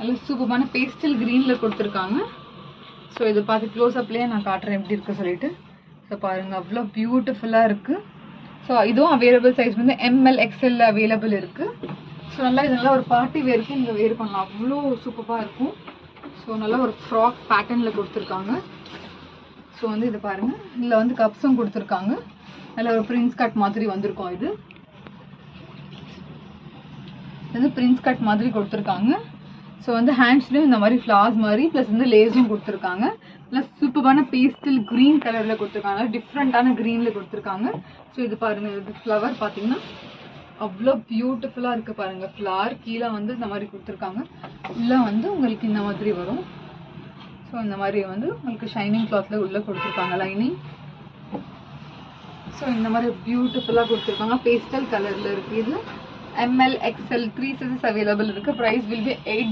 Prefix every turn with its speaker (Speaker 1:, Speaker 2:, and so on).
Speaker 1: நல்ல சூப்பரான பேஸ்டல் க்ரீனில் கொடுத்துருக்காங்க. ஸோ இது பார்த்து க்ளோஸ்அப்லேயே நான் காட்டுறேன் எப்படி இருக்குது சொல்லிட்டு. ஸோ பாருங்கள் அவ்வளோ பியூட்டிஃபுல்லாக இருக்குது. ஸோ இதுவும் அவைலபிள் சைஸ் வந்து ML XL அவைலபிள் இருக்குது. ஸோ நல்லா இது நல்லா ஒரு பார்ட்டி வேருக்கு நீங்கள் வேர் பண்ணலாம், அவ்வளோ சூப்பராக இருக்கும். ஸோ நல்லா ஒரு ஃப்ராக் பேட்டர்னில் கொடுத்துருக்காங்க. ஸோ வந்து இது பாருங்கள், இதில் வந்து கப்ஸும் கொடுத்துருக்காங்க. நல்ல ஒரு பிரின்ஸ் கட் மாதிரி வந்திருக்கும். இது வந்து பிரின்ஸ் கட் மாதிரி கொடுத்துருக்காங்க. ஸோ வந்து ஹேண்ட்ஸ்லையும் இந்த மாதிரி ஃப்ளார்ஸ் மாதிரி ப்ளஸ் வந்து லேஸும் கொடுத்துருக்காங்க. ப்ளஸ் சூப்பரான பேஸ்டல் க்ரீன் கலரில் கொடுத்துருக்காங்க, டிஃப்ரெண்ட்டான க்ரீனில் கொடுத்துருக்காங்க. ஸோ இது பாருங்கள், இது ஃப்ளவர் பார்த்தீங்கன்னா அவ்வளோ பியூட்டிஃபுல்லாக இருக்குது பாருங்கள். ஃப்ளார் கீழே வந்து இந்த மாதிரி கொடுத்துருக்காங்க, உள்ளே வந்து உங்களுக்கு இந்த மாதிரி வரும். ஸோ இந்த மாதிரி வந்து உங்களுக்கு ஷைனிங் கிளாத்தில் உள்ளே கொடுத்துருக்காங்க லைனிங். ஸோ இந்த மாதிரி பியூட்டிஃபுல்லாக கொடுத்துருக்காங்க, பேஸ்டல் கலரில் இருக்குது. இது ML XL 3 sizes அவைலபிள் இருக்குது. Price will be 8